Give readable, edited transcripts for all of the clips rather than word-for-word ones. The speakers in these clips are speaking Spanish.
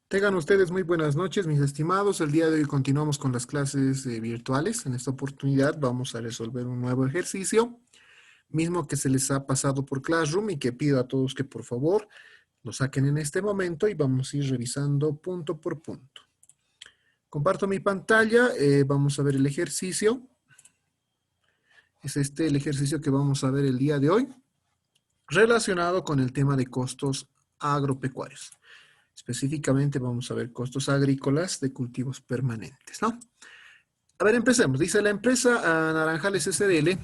Tengan ustedes muy buenas noches, mis estimados. El día de hoy continuamos con las clases virtuales. En esta oportunidad vamos a resolver un nuevo ejercicio, mismo que se les ha pasado por Classroom y que pido a todos que por favor lo saquen en este momento y vamos a ir revisando punto por punto. Comparto mi pantalla, vamos a ver el ejercicio. Es este el ejercicio que vamos a ver el día de hoy, relacionado con el tema de costos agropecuarios. Específicamente vamos a ver costos agrícolas de cultivos permanentes, ¿no? A ver, empecemos. Dice, la empresa Naranjales SDL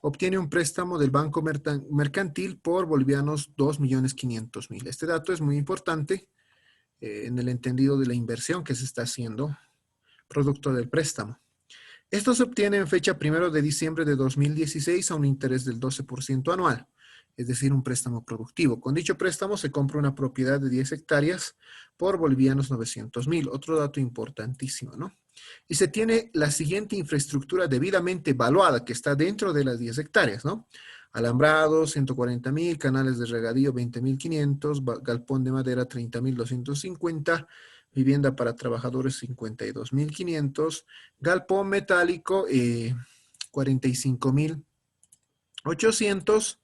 obtiene un préstamo del Banco Mercantil por bolivianos 2.500.000. Este dato es muy importante en el entendido de la inversión que se está haciendo producto del préstamo. Esto se obtiene en fecha 1 de diciembre de 2016 a un interés del 12% anual, es decir, un préstamo productivo. Con dicho préstamo se compra una propiedad de 10 hectáreas por bolivianos 900.000. Otro dato importantísimo, ¿no? Y se tiene la siguiente infraestructura debidamente evaluada, que está dentro de las 10 hectáreas, ¿no? Alambrados, 140.000, canales de regadío, 20.500, galpón de madera, 30.250, vivienda para trabajadores, 52.500, galpón metálico, 45.800,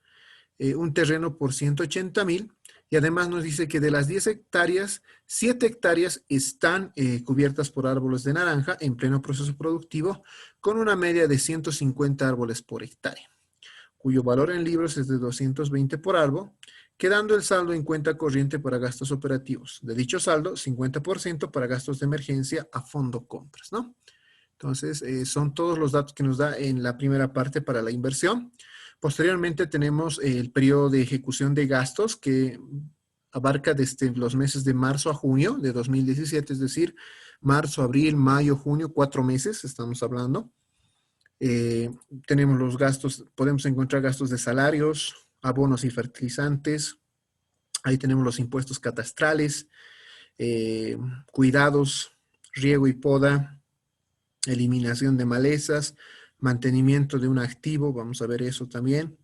un terreno por 180.000. Y además nos dice que de las 10 hectáreas, 7 hectáreas están cubiertas por árboles de naranja en pleno proceso productivo, con una media de 150 árboles por hectárea, cuyo valor en libros es de 220 por árbol, quedando el saldo en cuenta corriente para gastos operativos. De dicho saldo, 50% para gastos de emergencia a fondo compras, ¿no? Entonces, son todos los datos que nos da en la primera parte para la inversión. Posteriormente tenemos el periodo de ejecución de gastos que abarca desde los meses de marzo a junio de 2017, es decir, marzo, abril, mayo, junio, 4 meses estamos hablando. Eh, Tenemos los gastos, podemos encontrar gastos de salarios, abonos y fertilizantes. Ahí tenemos los impuestos catastrales, cuidados, riego y poda, eliminación de malezas, mantenimiento de un activo, vamos a ver eso también,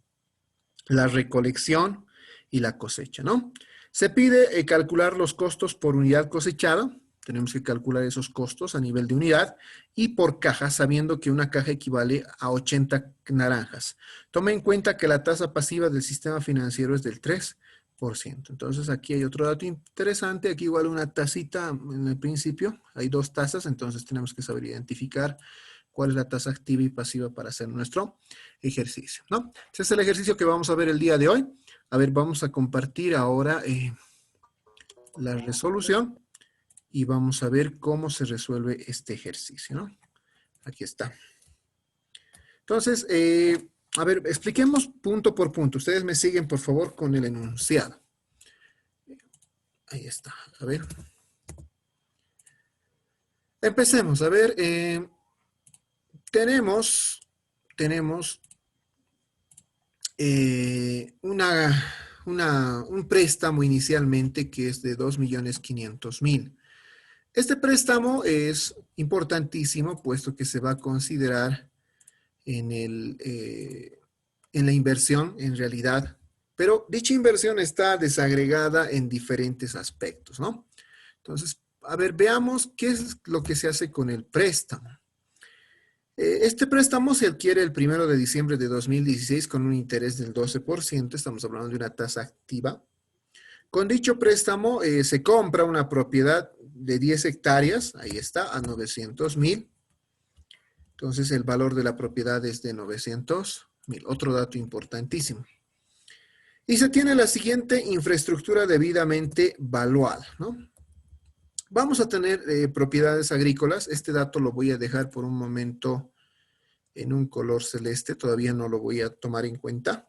la recolección y la cosecha, ¿no? Se pide calcular los costos por unidad cosechada, tenemos que calcular esos costos a nivel de unidad y por caja, sabiendo que una caja equivale a 80 naranjas. Toma en cuenta que la tasa pasiva del sistema financiero es del 3%. Entonces aquí hay otro dato interesante, aquí igual una tasita en el principio, hay dos tasas, entonces tenemos que saber identificar cuál es la tasa activa y pasiva para hacer nuestro ejercicio, ¿no? Ese es el ejercicio que vamos a ver el día de hoy. A ver, vamos a compartir ahora la resolución y vamos a ver cómo se resuelve este ejercicio, ¿no? Aquí está. Entonces, a ver, expliquemos punto por punto. Ustedes me siguen, por favor, con el enunciado. Ahí está. A ver. Empecemos. A ver, tenemos un préstamo inicialmente que es de 2.500.000. Este préstamo es importantísimo puesto que se va a considerar en la inversión en realidad, pero dicha inversión está desagregada en diferentes aspectos, ¿no? Entonces, a ver, veamos qué es lo que se hace con el préstamo. Este préstamo se adquiere el 1 de diciembre de 2016 con un interés del 12%, estamos hablando de una tasa activa. Con dicho préstamo se compra una propiedad de 10 hectáreas, ahí está, a 900.000. Entonces el valor de la propiedad es de 900.000. Otro dato importantísimo. Y se tiene la siguiente infraestructura debidamente valuada, ¿no? Vamos a tener propiedades agrícolas. Este dato lo voy a dejar por un momento en un color celeste. Todavía no lo voy a tomar en cuenta.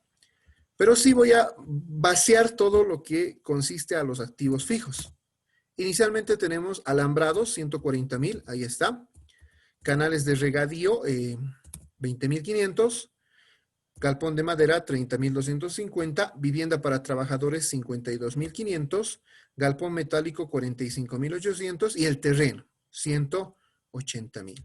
Pero sí voy a vaciar todo lo que consiste a los activos fijos. Inicialmente tenemos alambrados, 140.000, ahí está. Canales de regadío, 20.500. Galpón de madera, 30.250. Vivienda para trabajadores, 52.500. Galpón metálico, 45.800. Y el terreno, 180.000.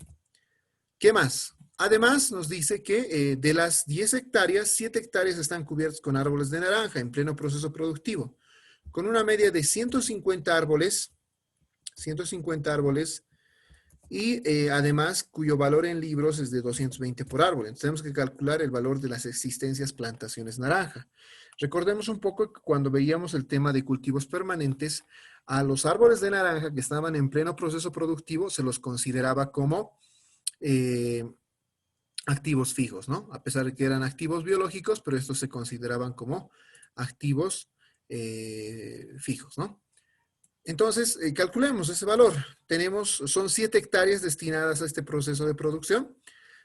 ¿Qué más? Además, nos dice que de las 10 hectáreas, 7 hectáreas están cubiertas con árboles de naranja en pleno proceso productivo, con una media de 150 árboles 150 árboles y además cuyo valor en libros es de 220 por árbol. Entonces tenemos que calcular el valor de las existencias plantaciones naranja. Recordemos un poco que cuando veíamos el tema de cultivos permanentes, a los árboles de naranja que estaban en pleno proceso productivo se los consideraba como eh, activos fijos, ¿no? A pesar de que eran activos biológicos, pero estos se consideraban como activos fijos, ¿no? Entonces, calculemos ese valor. Son 7 hectáreas destinadas a este proceso de producción.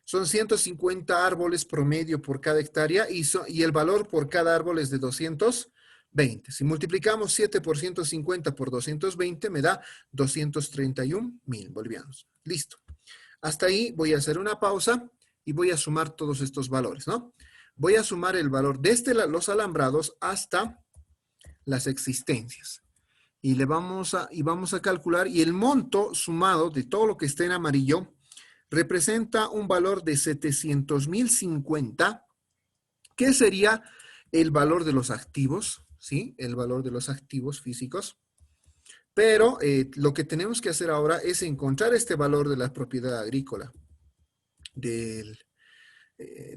Son 150 árboles promedio por cada hectárea y el valor por cada árbol es de 220. Si multiplicamos 7 por 150 por 220 me da 231,000 bolivianos. Listo. Hasta ahí voy a hacer una pausa y voy a sumar todos estos valores, ¿no? Voy a sumar el valor desde los alambrados hasta las existencias. Y vamos a calcular, y el monto sumado de todo lo que esté en amarillo representa un valor de 700,050, que sería el valor de los activos, ¿sí? El valor de los activos físicos. Pero lo que tenemos que hacer ahora es encontrar este valor de la propiedad agrícola, de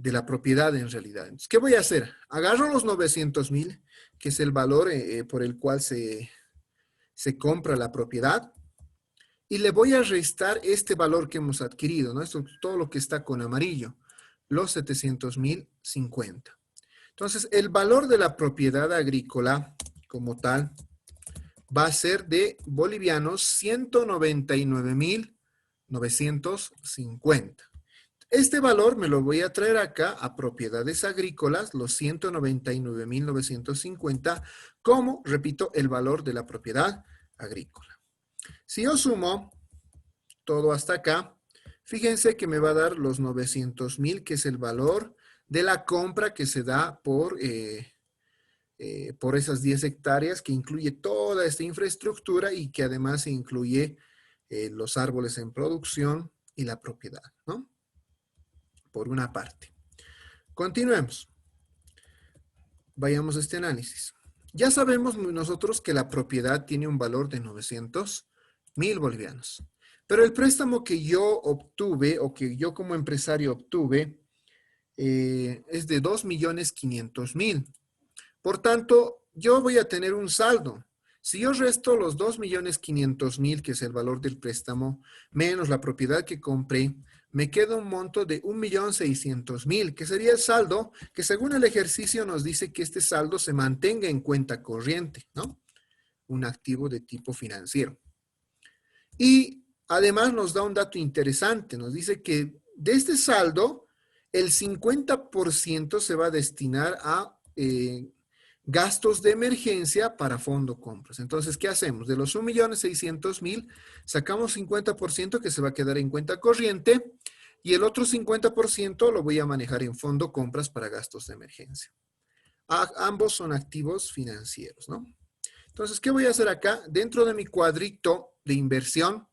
la propiedad en realidad. Entonces, ¿qué voy a hacer? Agarro los 900,000, que es el valor por el cual se compra la propiedad, y le voy a restar este valor que hemos adquirido, ¿no? Esto, todo lo que está con amarillo, los 700,050. Entonces, el valor de la propiedad agrícola como tal va a ser de bolivianos 199,950. Este valor me lo voy a traer acá a propiedades agrícolas, los 199,950, como, repito, el valor de la propiedad agrícola. Si yo sumo todo hasta acá, fíjense que me va a dar los 900,000, que es el valor de la compra que se da por esas 10 hectáreas, que incluye toda esta infraestructura y que además incluye los árboles en producción y la propiedad, ¿no? Por una parte. Continuemos. Vayamos a este análisis. Ya sabemos nosotros que la propiedad tiene un valor de 900,000 bolivianos. Pero el préstamo que yo obtuve, o que yo como empresario obtuve, es de 2,500,000. Por tanto, yo voy a tener un saldo. Si yo resto los 2,500,000, que es el valor del préstamo, menos la propiedad que compré, me queda un monto de 1,600,000, que sería el saldo, que según el ejercicio nos dice que este saldo se mantenga en cuenta corriente, ¿no? Un activo de tipo financiero. Y además nos da un dato interesante, nos dice que de este saldo, el 50% se va a destinar a gastos de emergencia para fondo compras. Entonces, ¿qué hacemos? De los 1,600,000, sacamos 50% que se va a quedar en cuenta corriente y el otro 50% lo voy a manejar en fondo compras para gastos de emergencia. Ambos son activos financieros, ¿no? Entonces, ¿qué voy a hacer acá? Dentro de mi cuadrito de inversión,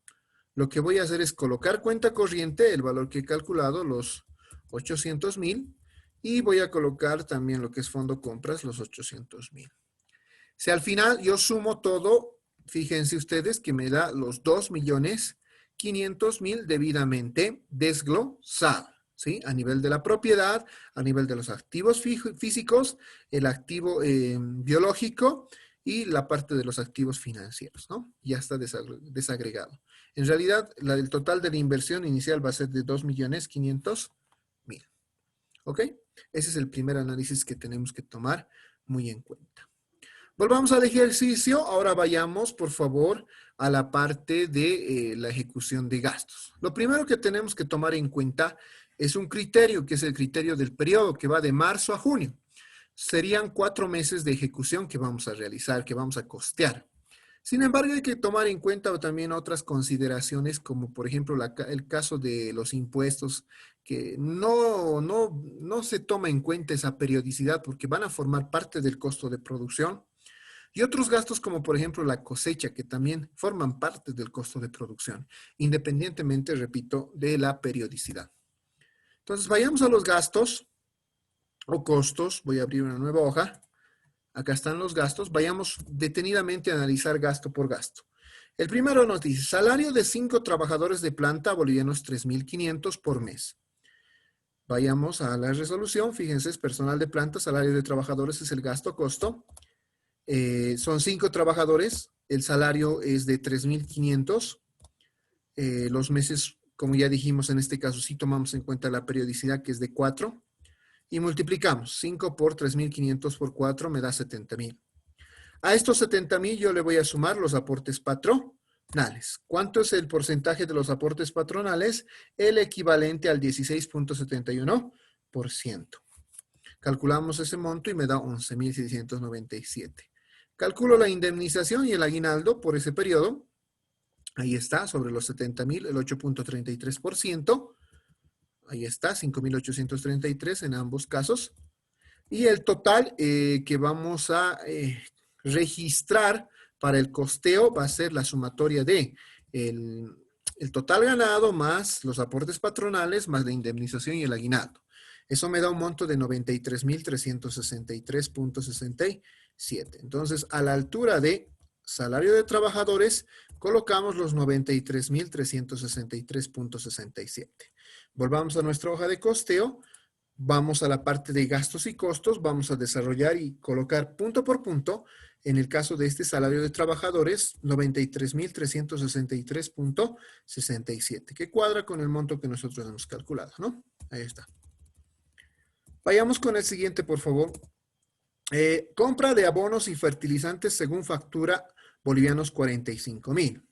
lo que voy a hacer es colocar cuenta corriente, el valor que he calculado, los 800,000, y voy a colocar también lo que es fondo compras, los 800,000. Si al final yo sumo todo, fíjense ustedes que me da los 2,500,000 debidamente desglosado, ¿sí? A nivel de la propiedad, a nivel de los activos físicos, el activo biológico y la parte de los activos financieros, ¿no? Ya está desagregado. En realidad, el total de la inversión inicial va a ser de 2,500,000. ¿Ok? Ese es el primer análisis que tenemos que tomar muy en cuenta. Volvamos al ejercicio. Ahora vayamos, por favor, a la parte de la ejecución de gastos. Lo primero que tenemos que tomar en cuenta es un criterio, que es el criterio del periodo, que va de marzo a junio. Serían 4 meses de ejecución que vamos a realizar, que vamos a costear. Sin embargo, hay que tomar en cuenta también otras consideraciones, como por ejemplo el caso de los impuestos, que no se toma en cuenta esa periodicidad porque van a formar parte del costo de producción. Y otros gastos como por ejemplo la cosecha, que también forman parte del costo de producción, independientemente, repito, de la periodicidad. Entonces, vayamos a los gastos o costos. Voy a abrir una nueva hoja. Acá están los gastos. Vayamos detenidamente a analizar gasto por gasto. El primero nos dice, salario de 5 trabajadores de planta bolivianos 3.500 por mes. Vayamos a la resolución. Fíjense, es personal de planta, salario de trabajadores es el gasto costo. Son 5 trabajadores, el salario es de 3.500. Los meses, como ya dijimos, en este caso sí tomamos en cuenta la periodicidad, que es de 4. Y multiplicamos 5 por 3.500 por 4 me da 70.000. A estos 70.000 yo le voy a sumar los aportes patronales. ¿Cuánto es el porcentaje de los aportes patronales? El equivalente al 16.71%. Calculamos ese monto y me da 11.697. Calculo la indemnización y el aguinaldo por ese periodo. Ahí está, sobre los 70.000, el 8.33%. Ahí está, 5.833 en ambos casos. Y el total que vamos a registrar para el costeo va a ser la sumatoria de el total ganado más los aportes patronales más la indemnización y el aguinaldo. Eso me da un monto de 93.363.67. Entonces, a la altura de salario de trabajadores, colocamos los 93.363.67. Volvamos a nuestra hoja de costeo. Vamos a la parte de gastos y costos. Vamos a desarrollar y colocar punto por punto. En el caso de este salario de trabajadores, 93.363.67, que cuadra con el monto que nosotros hemos calculado, ¿no? Ahí está. Vayamos con el siguiente, por favor. Compra de abonos y fertilizantes según factura bolivianos 45.000.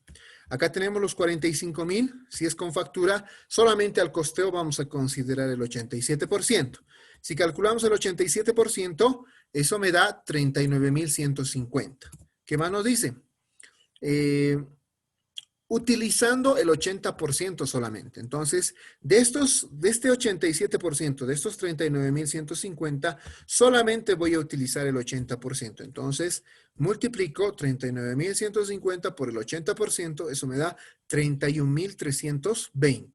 Acá tenemos los 45.000. Si es con factura, solamente al costeo vamos a considerar el 87%. Si calculamos el 87%, eso me da 39.150. ¿Qué más nos dice? Utilizando el 80% solamente. Entonces, de este 87%, de estos 39.150, solamente voy a utilizar el 80%. Entonces, multiplico 39.150 por el 80%, eso me da 31.320.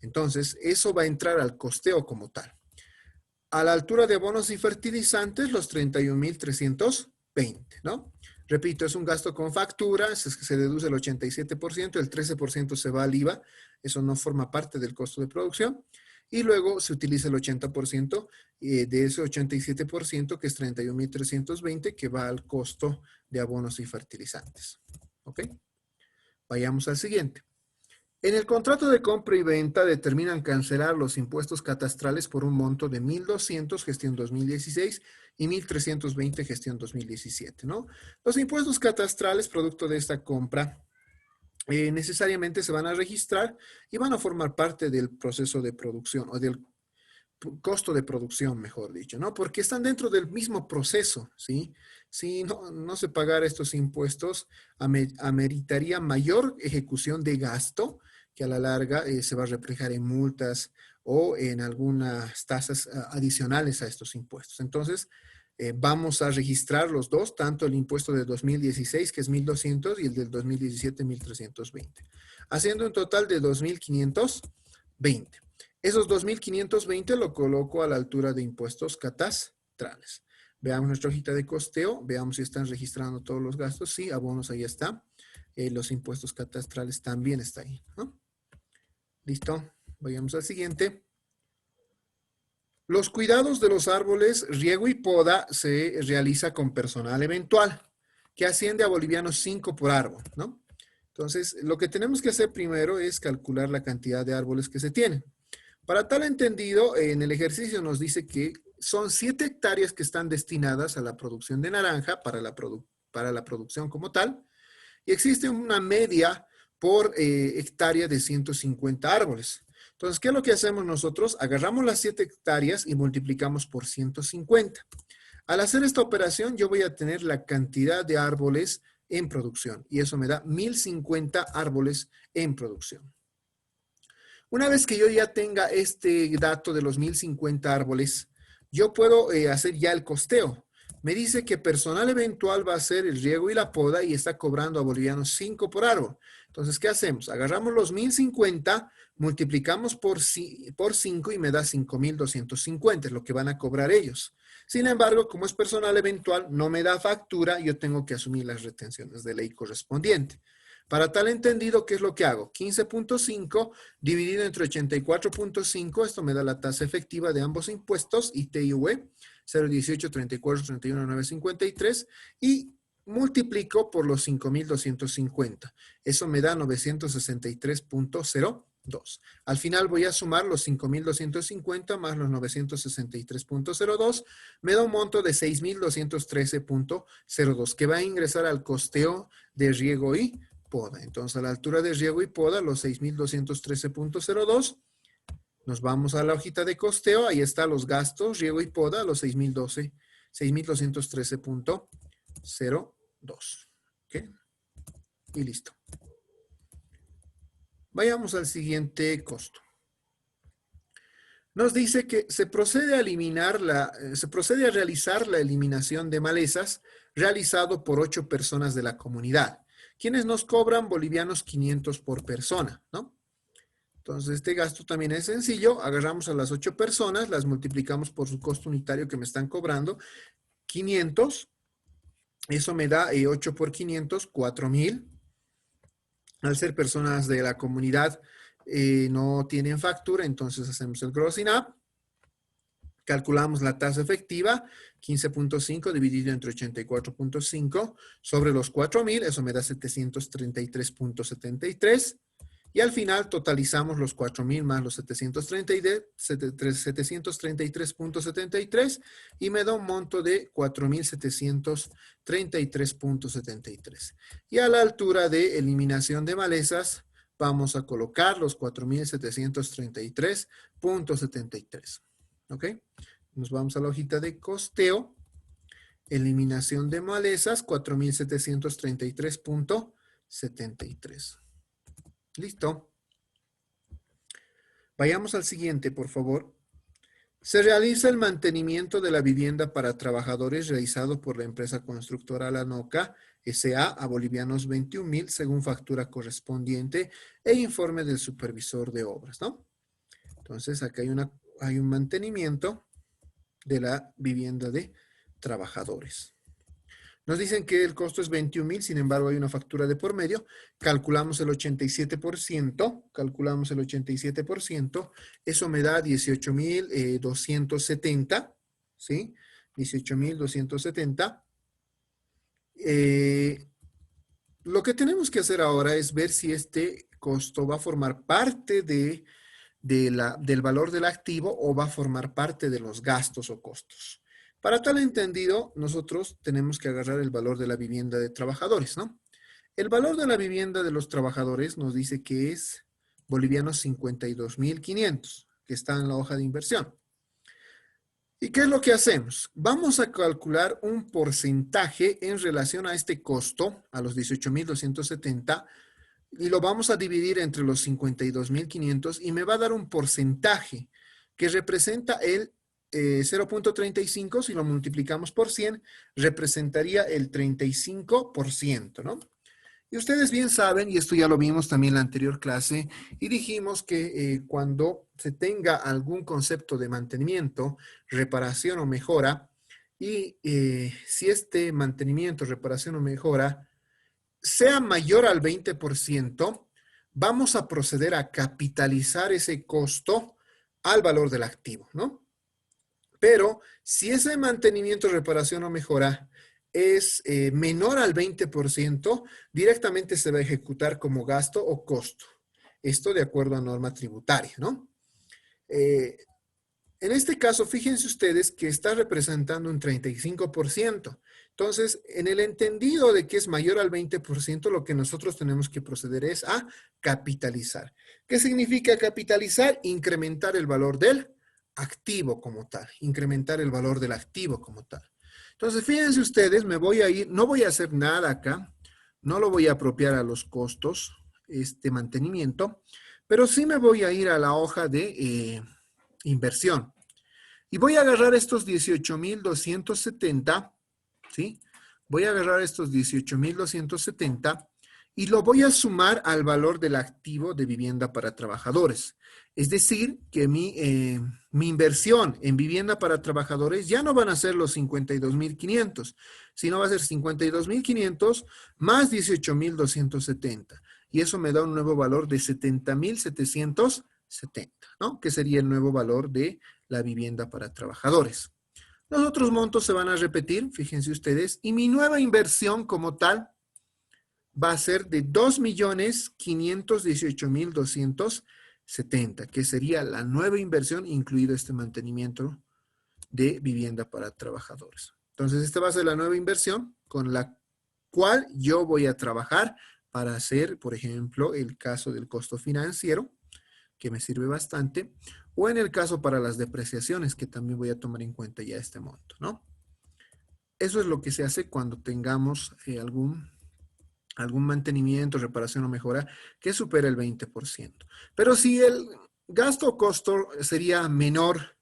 Entonces, eso va a entrar al costeo como tal. A la altura de abonos y fertilizantes, los 31.320, ¿no? Repito, es un gasto con factura, es que se deduce el 87%, el 13% se va al IVA, eso no forma parte del costo de producción, y luego se utiliza el 80% de ese 87%, que es 31.320, que va al costo de abonos y fertilizantes. ¿Ok? Vayamos al siguiente. En el contrato de compra y venta determinan cancelar los impuestos catastrales por un monto de 1.200 gestión 2016 y 1.320 gestión 2017, ¿no? Los impuestos catastrales producto de esta compra necesariamente se van a registrar y van a formar parte del proceso de producción o del costo de producción, mejor dicho, ¿no? Porque están dentro del mismo proceso, ¿sí? Si no se pagara estos impuestos, ameritaría mayor ejecución de gasto que a la larga se va a reflejar en multas o en algunas tasas adicionales a estos impuestos. Entonces, vamos a registrar los dos, tanto el impuesto de 2016, que es 1.200, y el del 2017, 1.320, haciendo un total de 2.520. Esos 2.520 lo coloco a la altura de impuestos catastrales. Veamos nuestra hojita de costeo, veamos si están registrando todos los gastos. Sí, abonos, ahí está. Los impuestos catastrales también está ahí, ¿no? Listo, vayamos al siguiente. Los cuidados de los árboles, riego y poda se realiza con personal eventual, que asciende a bolivianos 5 por árbol, ¿no? Entonces, lo que tenemos que hacer primero es calcular la cantidad de árboles que se tienen. Para tal entendido, en el ejercicio nos dice que son 7 hectáreas que están destinadas a la producción de naranja para la producción como tal, y existe una media por hectárea de 150 árboles. Entonces, ¿qué es lo que hacemos nosotros? Agarramos las 7 hectáreas y multiplicamos por 150. Al hacer esta operación, yo voy a tener la cantidad de árboles en producción, y eso me da 1.050 árboles en producción. Una vez que yo ya tenga este dato de los 1.050 árboles, yo puedo hacer ya el costeo. Me dice que personal eventual va a hacer el riego y la poda y está cobrando a bolivianos 5 por árbol. Entonces, ¿qué hacemos? Agarramos los 1.050, multiplicamos por 5 y me da 5.250, es lo que van a cobrar ellos. Sin embargo, como es personal eventual, no me da factura, yo tengo que asumir las retenciones de ley correspondiente. Para tal entendido, ¿qué es lo que hago? 15.5 dividido entre 84.5, esto me da la tasa efectiva de ambos impuestos, ITV, 0,18, 34, 31, 953, y multiplico por los 5.250. Eso me da 963.02. Al final voy a sumar los 5.250 más los 963.02, me da un monto de 6.213.02 que va a ingresar al costeo de riego y poda. Entonces, a la altura de riego y poda, los 6.213.02, nos vamos a la hojita de costeo, ahí están los gastos, riego y poda, los 6.213.02. ¿Ok? Y listo. Vayamos al siguiente costo. Nos dice que se procede a realizar la eliminación de malezas realizado por 8 personas de la comunidad, quienes nos cobran bolivianos 500 por persona, ¿no? Entonces, este gasto también es sencillo. Agarramos a las 8 personas, las multiplicamos por su costo unitario que me están cobrando, 500. Eso me da 8 por 500, 4.000. Al ser personas de la comunidad, no tienen factura, entonces hacemos el grossing up. Calculamos la tasa efectiva, 15.5 dividido entre 84.5 sobre los 4.000, eso me da 733.73. Y al final totalizamos los 4.000 más los 733.73 y me da un monto de 4.733.73. Y a la altura de eliminación de malezas vamos a colocar los 4.733.73. ¿Ok? Nos vamos a la hojita de costeo. Eliminación de malezas, 4.733.73. Listo. Vayamos al siguiente, por favor. Se realiza el mantenimiento de la vivienda para trabajadores realizado por la empresa constructora Lanoca S.A. a bolivianos 21.000 según factura correspondiente e informe del supervisor de obras, ¿no? Entonces, acá hay un mantenimiento de la vivienda de trabajadores. Nos dicen que el costo es 21.000, sin embargo hay una factura de por medio. Calculamos el 87%, eso me da 18.270, ¿sí? 18.270. Lo que tenemos que hacer ahora es ver si este costo va a formar parte del valor del activo o va a formar parte de los gastos o costos. Para tal entendido, nosotros tenemos que agarrar el valor de la vivienda de trabajadores, ¿no? El valor de la vivienda de los trabajadores nos dice que es bolivianos 52.500, que está en la hoja de inversión. ¿Y qué es lo que hacemos? Vamos a calcular un porcentaje en relación a este costo, a los 18.270, y lo vamos a dividir entre los 52.500 y me va a dar un porcentaje que representa el 0.35, si lo multiplicamos por 100, representaría el 35%, ¿no? Y ustedes bien saben, y esto ya lo vimos también en la anterior clase, y dijimos que cuando se tenga algún concepto de mantenimiento, reparación o mejora, y si este mantenimiento, reparación o mejora sea mayor al 20%, vamos a proceder a capitalizar ese costo al valor del activo, ¿no? Pero si ese mantenimiento, reparación o mejora es menor al 20%, directamente se va a ejecutar como gasto o costo. Esto de acuerdo a norma tributaria, ¿no? En este caso, fíjense ustedes que está representando un 35%. Entonces, en el entendido de que es mayor al 20%, lo que nosotros tenemos que proceder es a capitalizar. ¿Qué significa capitalizar? Incrementar el valor del activo como tal, incrementar el valor del activo como tal. Entonces, fíjense ustedes, me voy a ir, no voy a hacer nada acá, no lo voy a apropiar a los costos, este mantenimiento, pero sí me voy a ir a la hoja de inversión. Y voy a agarrar estos 18.270, ¿sí? Voy a agarrar estos 18.270 y lo voy a sumar al valor del activo de vivienda para trabajadores. Es decir, que mi inversión en vivienda para trabajadores ya no van a ser los 52.500, sino va a ser 52.500 más 18.270. y eso me da un nuevo valor de 70.770, ¿no? Que sería el nuevo valor de la vivienda para trabajadores. Los otros montos se van a repetir, fíjense ustedes, y mi nueva inversión como tal va a ser de 2.518.270, que sería la nueva inversión, incluido este mantenimiento de vivienda para trabajadores. Entonces, esta va a ser la nueva inversión con la cual yo voy a trabajar para hacer, por ejemplo, el caso del costo financiero, que me sirve bastante, o en el caso para las depreciaciones, que también voy a tomar en cuenta ya este monto, ¿no? Eso es lo que se hace cuando tengamos algún mantenimiento, reparación o mejora que supera el 20%. Pero si el gasto o costo sería menor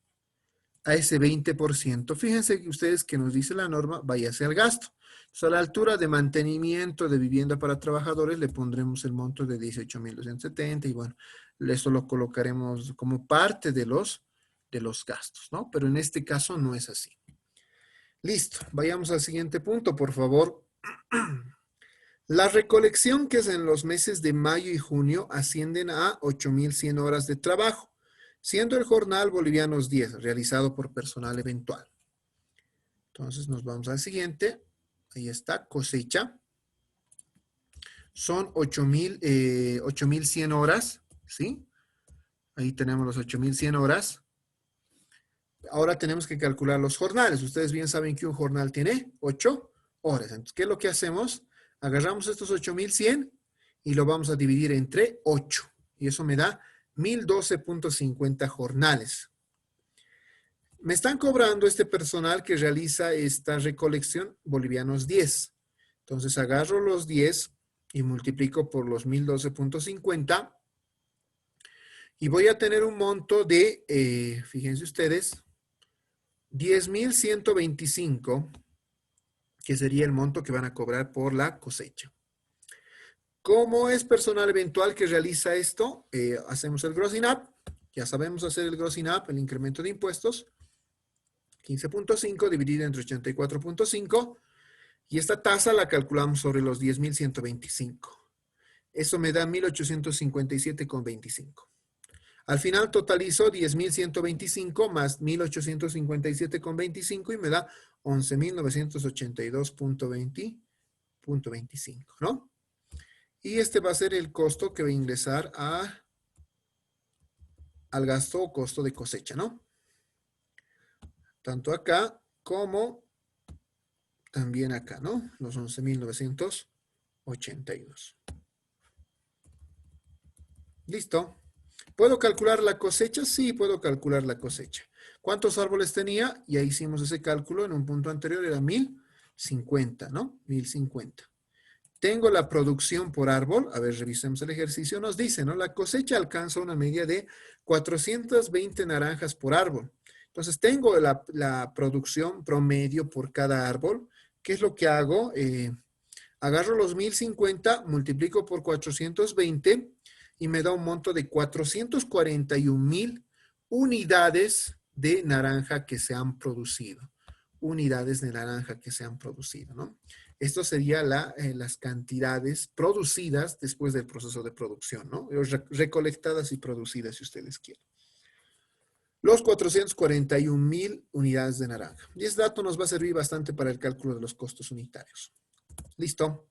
a ese 20%, fíjense que ustedes que nos dice la norma, váyase al gasto. Entonces, a la altura de mantenimiento de vivienda para trabajadores le pondremos el monto de 18.270 y bueno, eso lo colocaremos como parte de los gastos, ¿no? Pero en este caso no es así. Listo, vayamos al siguiente punto, por favor. La recolección que es en los meses de mayo y junio ascienden a 8.100 horas de trabajo, siendo el jornal bolivianos 10, realizado por personal eventual. Entonces nos vamos al siguiente. Ahí está, cosecha. Son 8.100 horas, ¿sí? Ahí tenemos los 8.100 horas. Ahora tenemos que calcular los jornales. Ustedes bien saben que un jornal tiene 8 horas. Entonces, ¿qué es lo que hacemos? Agarramos estos 8.100 y lo vamos a dividir entre 8. Y eso me da 1.012.50 jornales. Me están cobrando este personal que realiza esta recolección bolivianos 10. Entonces agarro los 10 y multiplico por los 1.012.50 y voy a tener un monto de, fíjense ustedes, 10.125, que sería el monto que van a cobrar por la cosecha. ¿Cómo es personal eventual que realiza esto? Hacemos el grossing up. Ya sabemos hacer el grossing up, el incremento de impuestos. 15.5 dividido entre 84.5. Y esta tasa la calculamos sobre los 10.125. Eso me da 1.857.25. Al final totalizo 10.125 más 1.857.25 y me da 11.982.25, ¿no? Y este va a ser el costo que va a ingresar al gasto o costo de cosecha, ¿no? Tanto acá como también acá, ¿no? Los 11.982. ¿Listo? ¿Puedo calcular la cosecha? Sí, puedo calcular la cosecha. ¿Cuántos árboles tenía? Ya hicimos ese cálculo en un punto anterior, era 1.050, ¿no? 1.050. Tengo la producción por árbol. A ver, revisemos el ejercicio. Nos dice, ¿no? La cosecha alcanza una media de 420 naranjas por árbol. Entonces, tengo la producción promedio por cada árbol. ¿Qué es lo que hago? Agarro los 1.050, multiplico por 420 y me da un monto de 441.000 unidades de naranja que se han producido. Unidades de naranja que se han producido, ¿no? Esto sería las cantidades producidas después del proceso de producción, ¿no? Recolectadas y producidas, si ustedes quieren. Los 441.000 unidades de naranja. Y este dato nos va a servir bastante para el cálculo de los costos unitarios. ¿Listo?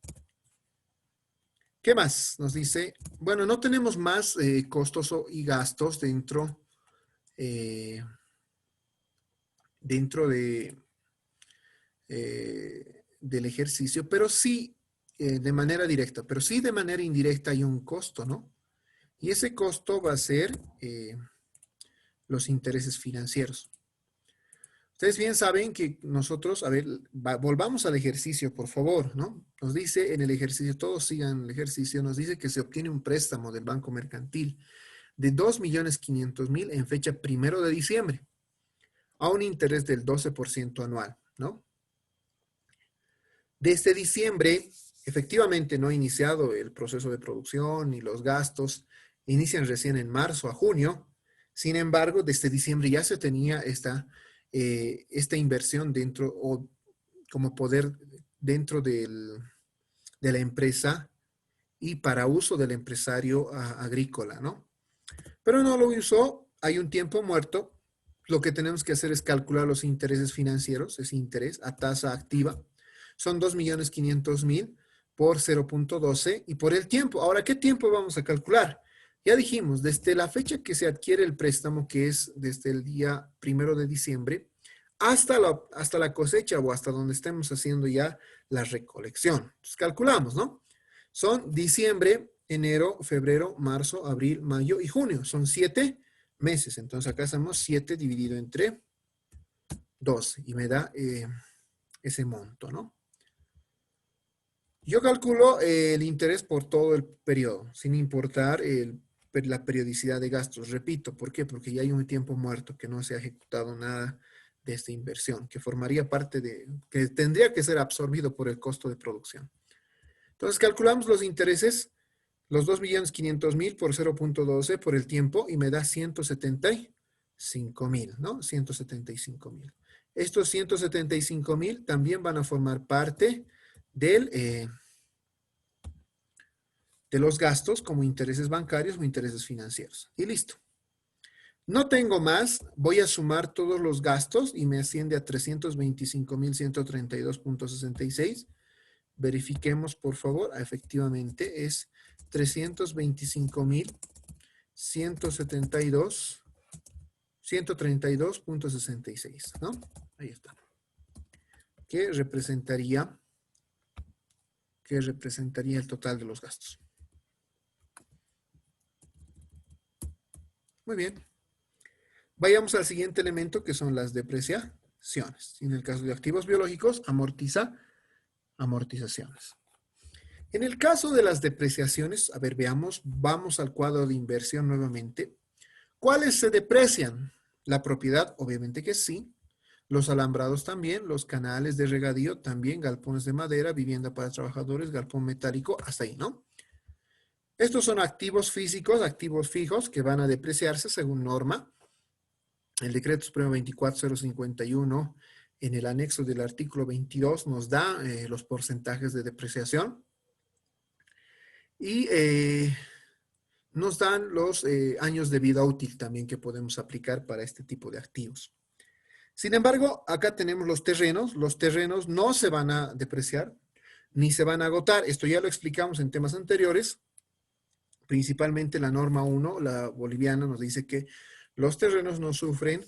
¿Qué más? Nos dice, bueno, no tenemos más costos y gastos dentro del ejercicio, pero sí de manera directa, pero sí de manera indirecta hay un costo, ¿no? Y ese costo va a ser los intereses financieros. Ustedes bien saben que nosotros, a ver, volvamos al ejercicio, por favor, ¿no? Nos dice en el ejercicio, todos sigan el ejercicio, nos dice que se obtiene un préstamo del Banco Mercantil de 2.500.000 en fecha 1 de diciembre, a un interés del 12% anual, ¿no? Desde diciembre, efectivamente no ha iniciado el proceso de producción y los gastos inician recién en marzo a junio. Sin embargo, desde diciembre ya se tenía esta inversión dentro o como poder dentro de la empresa y para uso del empresario agrícola, ¿no? Pero no lo usó, hay un tiempo muerto. Lo que tenemos que hacer es calcular los intereses financieros, ese interés a tasa activa. Son 2.500.000 por 0.12 y por el tiempo. Ahora, ¿qué tiempo vamos a calcular? Ya dijimos, desde la fecha que se adquiere el préstamo, que es desde el día 1 de diciembre, hasta la cosecha o hasta donde estemos haciendo ya la recolección. Entonces, calculamos, ¿no? Son diciembre, enero, febrero, marzo, abril, mayo y junio. Son 7 meses. Entonces acá hacemos 7 dividido entre 12 y me da ese monto, ¿no? Yo calculo el interés por todo el periodo, sin importar la periodicidad de gastos. Repito, ¿por qué? Porque ya hay un tiempo muerto que no se ha ejecutado nada de esta inversión, que formaría parte que tendría que ser absorbido por el costo de producción. Entonces calculamos los intereses, los 2.500.000 por 0.12 por el tiempo y me da 175.000, ¿no? 175.000. Estos 175.000 también van a formar parte de los gastos como intereses bancarios o intereses financieros. Y listo. No tengo más, voy a sumar todos los gastos y me asciende a 325.132.66. Verifiquemos, por favor. Efectivamente, es 325.132.66, ¿no? Ahí está. ¿Qué representaría el total de los gastos? Muy bien. Vayamos al siguiente elemento, que son las depreciaciones. En el caso de activos biológicos, amortizaciones. En el caso de las depreciaciones, a ver, veamos, vamos al cuadro de inversión nuevamente. ¿Cuáles se deprecian? La propiedad, obviamente que sí. Los alambrados también, los canales de regadío también, galpones de madera, vivienda para trabajadores, galpón metálico, hasta ahí, ¿no? Estos son activos físicos, activos fijos que van a depreciarse según norma. El decreto supremo 24051 en el anexo del artículo 22 nos da los porcentajes de depreciación y nos dan los años de vida útil también que podemos aplicar para este tipo de activos. Sin embargo, acá tenemos los terrenos. Los terrenos no se van a depreciar ni se van a agotar. Esto ya lo explicamos en temas anteriores. Principalmente la norma 1, la boliviana, nos dice que los terrenos no sufren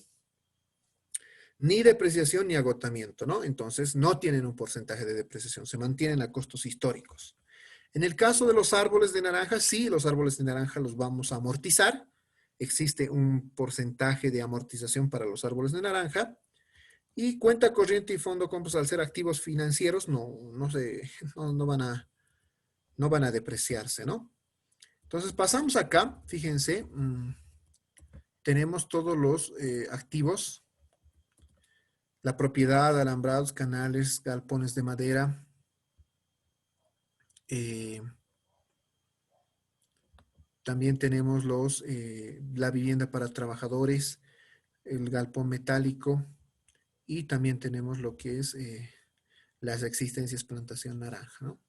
ni depreciación ni agotamiento, ¿no? Entonces, no tienen un porcentaje de depreciación, se mantienen a costos históricos. En el caso de los árboles de naranja, sí, los árboles de naranja los vamos a amortizar. Existe un porcentaje de amortización para los árboles de naranja. Y cuenta corriente y fondo compuesto, al ser activos financieros, no van a depreciarse, ¿no? Entonces, pasamos acá, fíjense, tenemos todos los activos, la propiedad, alambrados, canales, galpones de madera, también tenemos la vivienda para trabajadores, el galpón metálico y también tenemos lo que es las existencias plantación naranja, ¿no?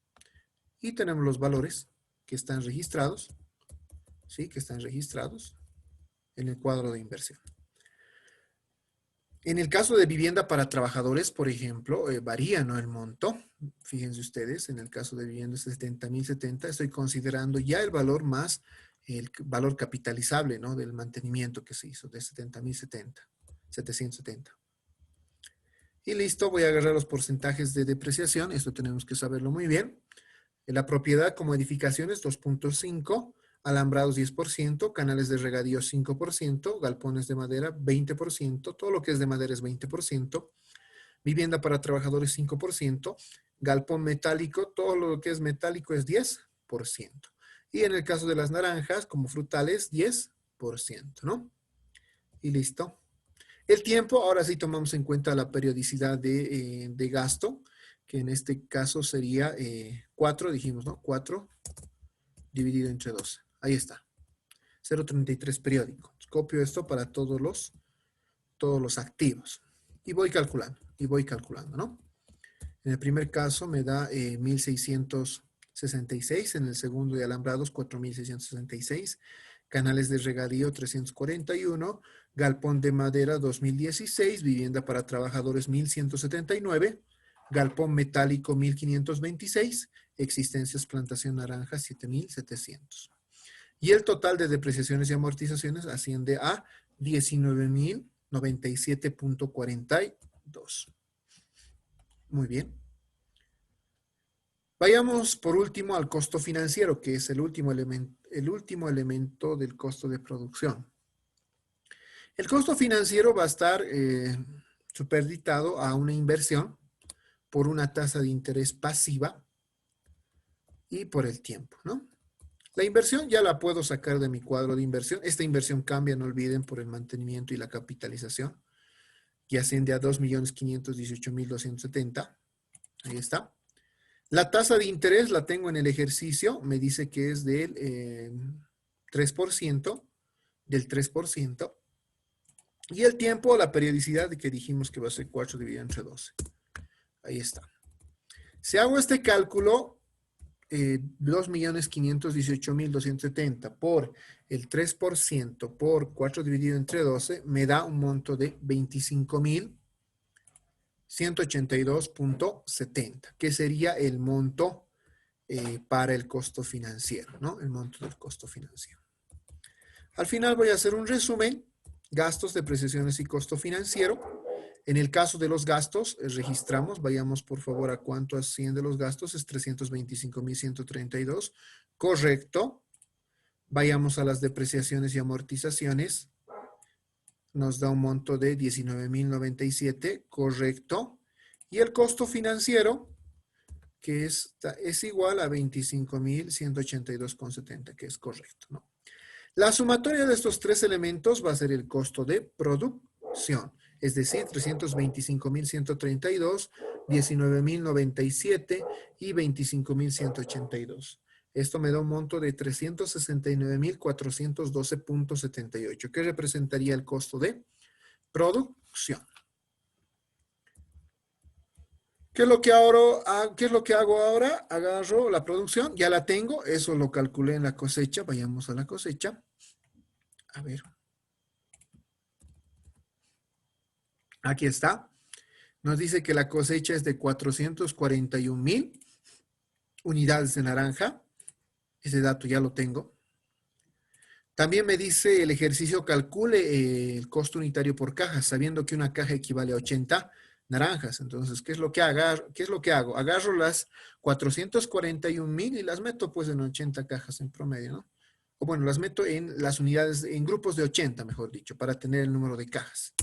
Y tenemos los valores que están registrados, ¿sí? Que están registrados en el cuadro de inversión. En el caso de vivienda para trabajadores, por ejemplo, varía, ¿no? El monto. Fíjense ustedes, en el caso de vivienda 70.070, estoy considerando ya el valor más el valor capitalizable, ¿no? Del mantenimiento que se hizo, de 770. Y listo, voy a agarrar los porcentajes de depreciación. Esto tenemos que saberlo muy bien. En la propiedad como edificaciones 2.5, alambrados 10%, canales de regadío 5%, galpones de madera 20%, todo lo que es de madera es 20%, vivienda para trabajadores 5%, galpón metálico, todo lo que es metálico es 10%. Y en el caso de las naranjas, como frutales, 10%, ¿no? Y listo. El tiempo, ahora sí tomamos en cuenta la periodicidad de gasto, que en este caso sería 4, dijimos, ¿no? 4 dividido entre 12. Ahí está. 0.33 periódico. Copio esto para todos los activos. Y voy calculando, ¿no? En el primer caso me da 1.600 66, en el segundo de alambrados 4.666, canales de regadío 341, galpón de madera 2016, vivienda para trabajadores 1.179, galpón metálico 1.526, existencias plantación naranja 7.700. Y el total de depreciaciones y amortizaciones asciende a 19.097.42. Muy bien. Vayamos por último al costo financiero, que es el último elemento del costo de producción. El costo financiero va a estar supeditado a una inversión por una tasa de interés pasiva y por el tiempo, ¿no? La inversión ya la puedo sacar de mi cuadro de inversión. Esta inversión cambia, no olviden, por el mantenimiento y la capitalización, que asciende a 2.518.270. Ahí está. La tasa de interés la tengo en el ejercicio, me dice que es del 3%, del 3%. Y el tiempo, la periodicidad que dijimos que va a ser 4 dividido entre 12. Ahí está. Si hago este cálculo, 2.518.270 por el 3% por 4 dividido entre 12, me da un monto de 25.182.70, que sería el monto para el costo financiero, ¿no? El monto del costo financiero. Al final voy a hacer un resumen, gastos, depreciaciones y costo financiero. En el caso de los gastos, registramos, vayamos por favor a cuánto asciende los gastos, es 325.132, correcto. Vayamos a las depreciaciones y amortizaciones, nos da un monto de 19.097, correcto. Y el costo financiero, que es igual a 25.182,70, que es correcto, ¿no? La sumatoria de estos tres elementos va a ser el costo de producción, es decir, 325.132, 19.097 y 25.182. Esto me da un monto de 369.412.78, que representaría el costo de producción. ¿Qué es lo que hago ahora? Agarro la producción, ya la tengo, eso lo calculé en la cosecha. Vayamos a la cosecha. A ver. Aquí está. Nos dice que la cosecha es de 441.000 unidades de naranja. Ese dato ya lo tengo. También me dice el ejercicio calcule el costo unitario por caja, sabiendo que una caja equivale a 80 naranjas. Entonces, ¿qué es lo que hago? Agarro las 441.000 y las meto pues en 80 cajas en promedio, ¿no? O bueno, las meto en las unidades, en grupos de 80, mejor dicho, para tener el número de cajas.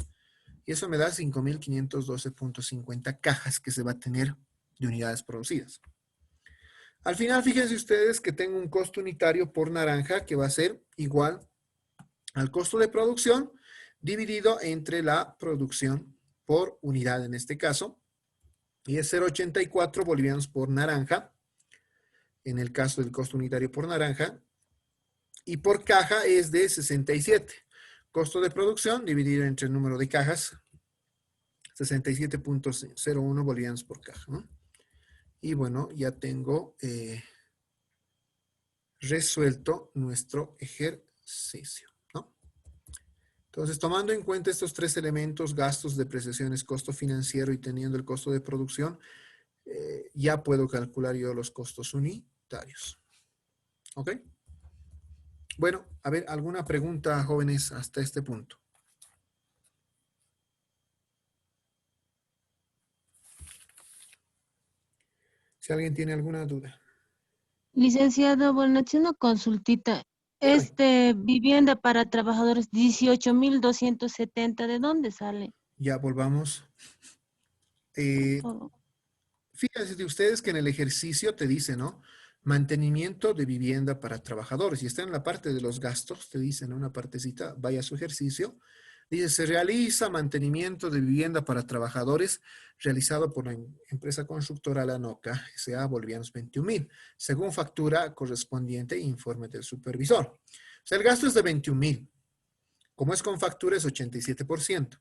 Y eso me da 5.512.50 cajas que se va a tener de unidades producidas. Al final, fíjense ustedes que tengo un costo unitario por naranja que va a ser igual al costo de producción dividido entre la producción por unidad en este caso. Y es 0.84 bolivianos por naranja, en el caso del costo unitario por naranja. Y por caja es de 67. Costo de producción dividido entre el número de cajas, 67.01 bolivianos por caja, ¿no? Y bueno, ya tengo resuelto nuestro ejercicio, ¿no? Entonces, tomando en cuenta estos tres elementos, gastos, depreciaciones, costo financiero y teniendo el costo de producción, ya puedo calcular yo los costos unitarios. ¿Ok? Bueno, a ver, ¿alguna pregunta, jóvenes, hasta este punto? Si alguien tiene alguna duda. Licenciado, buenas noches, una consultita. Dígame. Vivienda para trabajadores 18.270, ¿de dónde sale? Ya volvamos. Por favor. Fíjense de ustedes que en el ejercicio te dice, ¿no? Mantenimiento de vivienda para trabajadores. Y está en la parte de los gastos, te dice, ¿no? Una partecita, vaya a su ejercicio. Dice, se realiza mantenimiento de vivienda para trabajadores realizado por la empresa constructora La Noca, S.A. Bolivianos 21.000, según factura correspondiente e informe del supervisor. O sea, el gasto es de 21.000. Como es con factura, es 87%.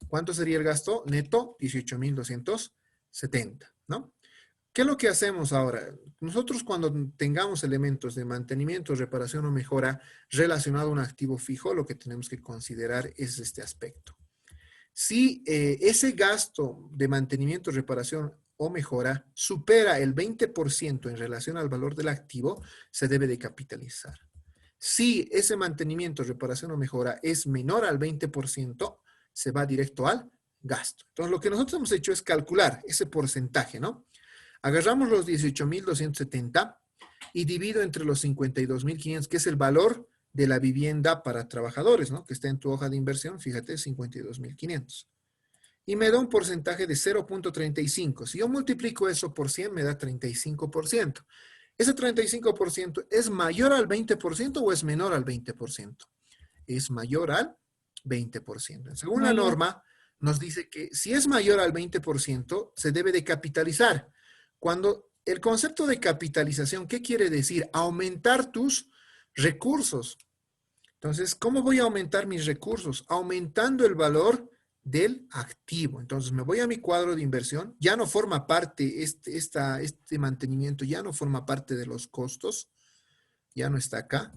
¿Cuánto sería el gasto neto? 18.270, ¿no? ¿Qué es lo que hacemos ahora? Nosotros cuando tengamos elementos de mantenimiento, reparación o mejora relacionado a un activo fijo, lo que tenemos que considerar es este aspecto. Si ese gasto de mantenimiento, reparación o mejora supera el 20% en relación al valor del activo, se debe de capitalizar. Si ese mantenimiento, reparación o mejora es menor al 20%, se va directo al gasto. Entonces, lo que nosotros hemos hecho es calcular ese porcentaje, ¿no? Agarramos los 18.270 y divido entre los 52.500, que es el valor de la vivienda para trabajadores, ¿no? Que está en tu hoja de inversión, fíjate, 52.500. Y me da un porcentaje de 0.35. Si yo multiplico eso por 100, me da 35%. ¿Ese 35% es mayor al 20% o es menor al 20%? Es mayor al 20%. Según la Mayor. norma, nos dice que si es mayor al 20%, se debe de capitalizar. Cuando el concepto de capitalización, ¿qué quiere decir? Aumentar tus recursos. Entonces, ¿cómo voy a aumentar mis recursos? Aumentando el valor del activo. Entonces, me voy a mi cuadro de inversión, ya no forma parte, este mantenimiento ya no forma parte de los costos, ya no está acá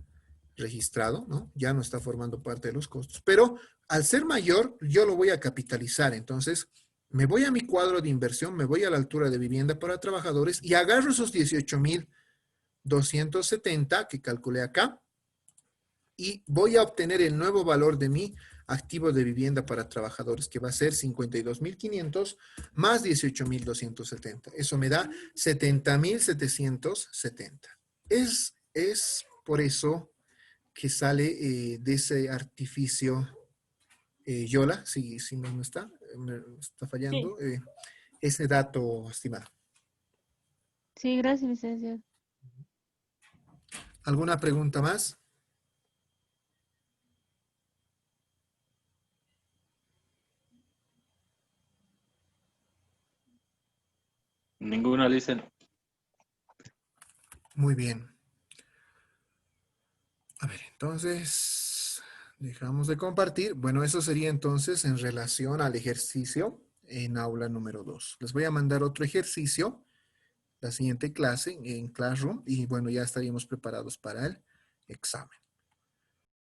registrado, ¿no? Ya no está formando parte de los costos, pero al ser mayor, yo lo voy a capitalizar. Entonces, me voy a mi cuadro de inversión, me voy a la altura de vivienda para trabajadores y agarro esos 18.270 que calculé acá y voy a obtener el nuevo valor de mi activo de vivienda para trabajadores, que va a ser 52.500 más 18.270. Eso me da 70.770. Es por eso que sale de ese artificio Yola, si no está, me está Sí, fallando, ese dato, estimado. sí, gracias, licenciado. ¿Alguna pregunta más? Ninguna, licen. Muy bien. A ver, entonces, dejamos de compartir. Bueno, eso sería entonces en relación al ejercicio en aula número 2. Les voy a mandar otro ejercicio, la siguiente clase en Classroom, y bueno, ya estaríamos preparados para el examen.